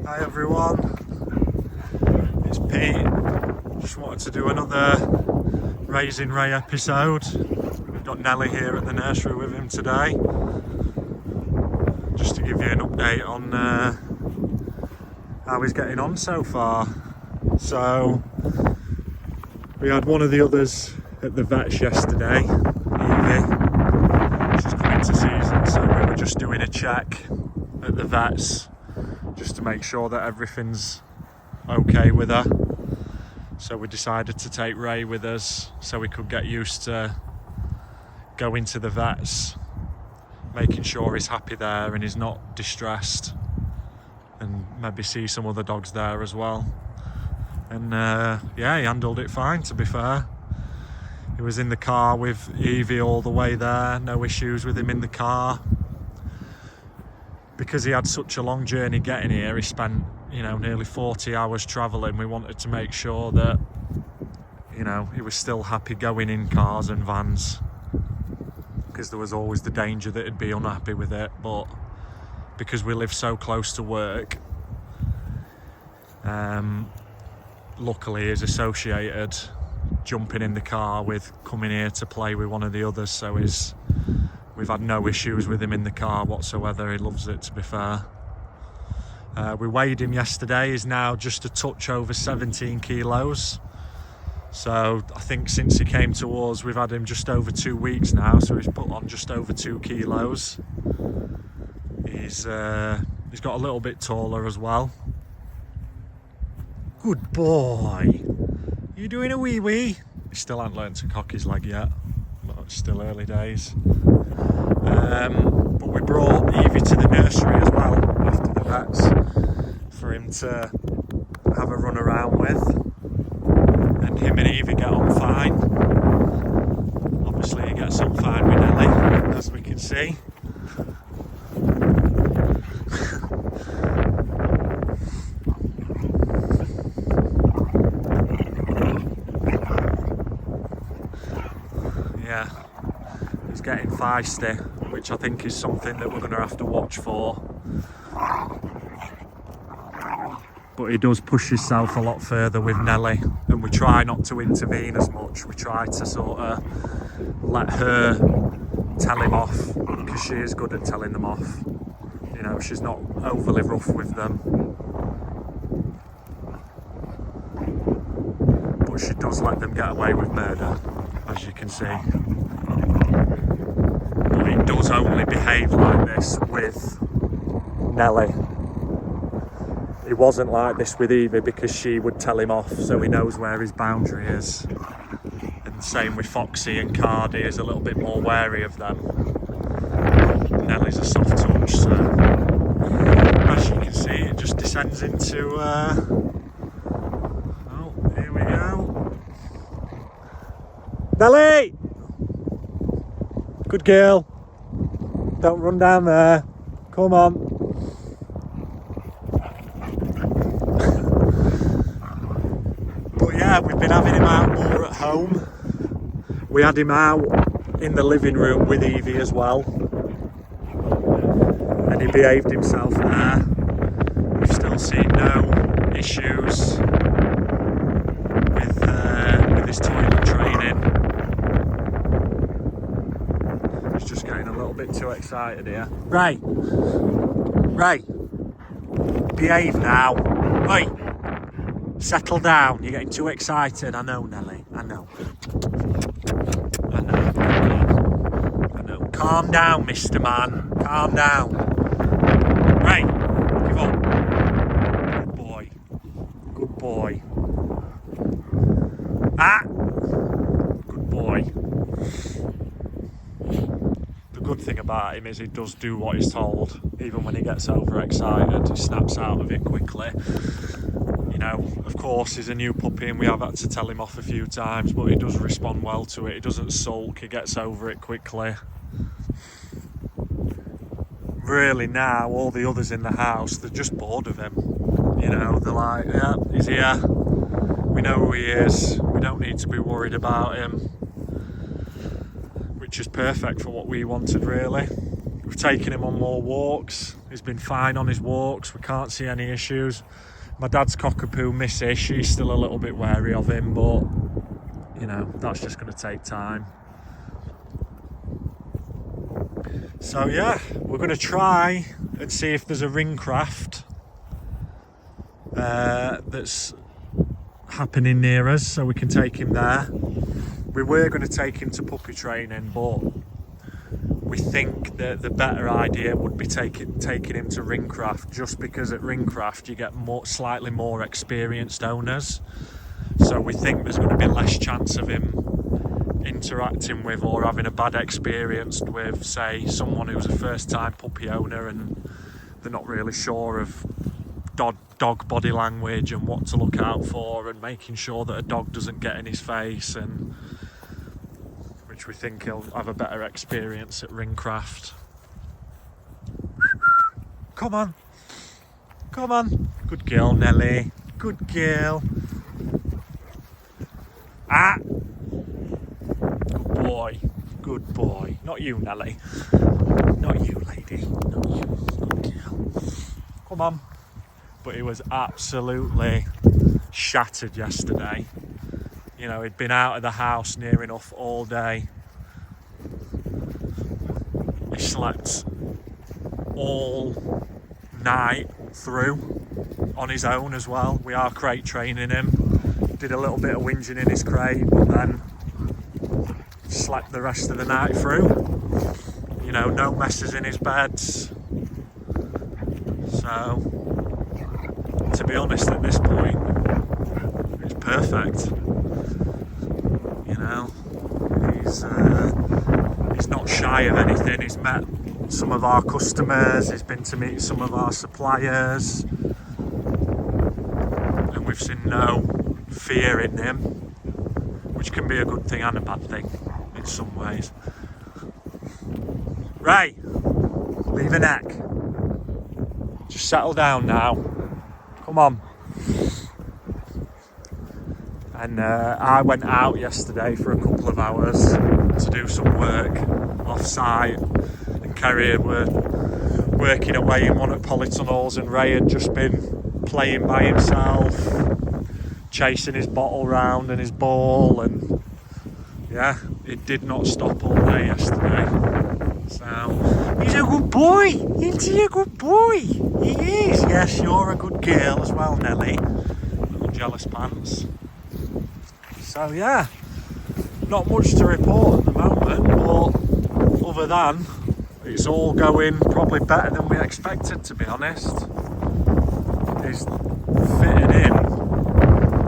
Hi everyone, it's Pete. Just wanted to do another Raising Ray episode. We've got Nelly here at the nursery with him today. Just to give you an update on how he's getting on so far. So, we had one of the others at the vets yesterday, Evie. She's coming to season, so we were just doing a check at the vets just to make sure that everything's okay with her. So we decided to take Ray with us so we could get used to going to the vets, making sure he's happy there and he's not distressed, and maybe see some other dogs there as well. And yeah, he handled it fine, to be fair. He was in the car with Evie all the way there, no issues with him in the car. Because he had such a long journey getting here, he spent, nearly 40 hours travelling. We wanted to make sure that, he was still happy going in cars and vans, because there was always the danger that he'd be unhappy with it. But because we live so close to work, luckily he's associated jumping in the car with coming here to play with one of the others, so we've had no issues with him in the car whatsoever. He loves it, to be fair. We weighed him yesterday. He's now just a touch over 17 kilos. So I think since he came to us, we've had him just over 2 weeks now, so he's put on just over 2 kilos. He's got a little bit taller as well. Good boy. You doing a wee wee? He still hasn't learned to cock his leg yet, but it's still early days. But we brought Evie to the nursery as well after the vets for him to have a run around with, and him and Evie get on fine. Obviously he gets on fine with Nelly, as we can see. Yeah, he's getting feisty, which I think is something that we're going to have to watch for. But he does push himself a lot further with Nelly, and we try not to intervene as much. We try to sort of let her tell him off, because she is good at telling them off. She's not overly rough with them, but she does let them get away with murder, as you can see. But he does only behave like this with Nelly. He wasn't like this with Evie, because she would tell him off, so he knows where his boundary is. And same with Foxy and Cardi, is a little bit more wary of them. Nelly's a soft touch, so as you can see, it just descends into oh, here we go. Nelly! Good girl. Don't run down there. Come on. But yeah, we've been having him out more at home. We had him out in the living room with Evie as well, and he behaved himself there. We've still seen no issues with his toilet training. He's just getting a little bit too excited here. Ray, behave now. Oi, settle down. You're getting too excited. I know, Nelly. I know. Calm down, Mr. Man. Calm down. Ray, give up. Good boy. Good boy. Ah! Good boy. The good thing about him is he does do what he's told. Even when he gets overexcited, he snaps out of it quickly. Of course, he's a new puppy and we have had to tell him off a few times, but he does respond well to it. He doesn't sulk, he gets over it quickly. Really now, all the others in the house, they're just bored of him. They're like, yeah, he's here. We know who he is. We don't need to be worried about him. Which is perfect for what we wanted, really. We've taken him on more walks. He's been fine on his walks. We can't see any issues. My dad's cockapoo, Missy, she's still a little bit wary of him, but you know, that's just going to take time. So yeah, we're going to try and see if there's a ringcraft that's happening near us, so we can take him there. We were going to take him to puppy training, but we think that the better idea would be taking him to Ringcraft, just because at Ringcraft you get slightly more experienced owners. So we think there's going to be less chance of him interacting with or having a bad experience with, say, someone who's a first-time puppy owner and they're not really sure of dog body language and what to look out for and making sure that a dog doesn't get in his face, and which we think he'll have a better experience at Ringcraft. Come on. Come on. Good girl, Nelly. Good girl. Ah! Good boy. Good boy. Not you, Nelly. Not you, lady. Not you. Good girl. Come on. But he was absolutely shattered yesterday. You know, he'd been out of the house near enough all day. He slept all night through on his own as well. We are crate training him. Did a little bit of whinging in his crate, but then slept the rest of the night through. You know, no messes in his beds. So, to be honest, at this point, it's perfect. You know, he's not shy of anything. He's met some of our customers, he's been to meet some of our suppliers, and we've seen no fear in him, which can be a good thing and a bad thing in some ways. Right, leave a neck. Just settle down now. Come on. And I went out yesterday for a couple of hours to do some work off-site, and Kerry were working away in one of the polytunnels, and Ray had just been playing by himself, chasing his bottle round and his ball, and yeah, it did not stop all day yesterday. So, he's a good boy, isn't he a good boy? He is. Yes, you're a good girl as well, Nelly. Little jealous pants. So yeah, not much to report at the moment, but other than it's all going probably better than we expected, to be honest. He's fitting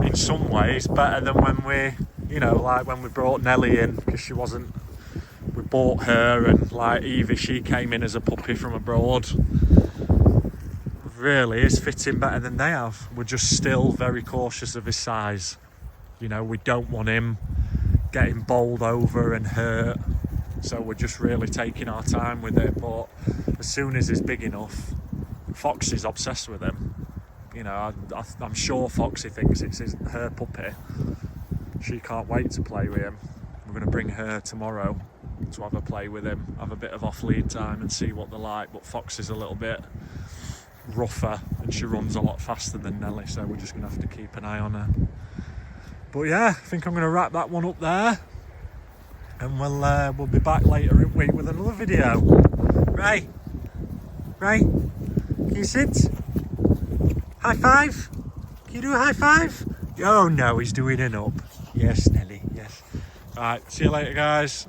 in some ways better than when we, you know, like when we brought Nelly in, because she wasn't, we bought her, and like Evie, she came in as a puppy from abroad. Really is fitting better than they have. We're just still very cautious of his size. You know, we don't want him getting bowled over and hurt, so we're just really taking our time with it. But as soon as he's big enough, Foxy's obsessed with him. You know, I'm sure Foxy thinks it's her puppy. She can't wait to play with him. We're going to bring her tomorrow to have a play with him, have a bit of off-lead time and see what they're like. But Foxy's a little bit rougher and she runs a lot faster than Nelly, so we're just going to have to keep an eye on her. But yeah, I think I'm going to wrap that one up there, and we'll be back later in the week with another video. Ray, can you sit? High five? Can you do a high five? Oh no, he's doing an up. Yes, Nelly, yes. Alright, see you later guys.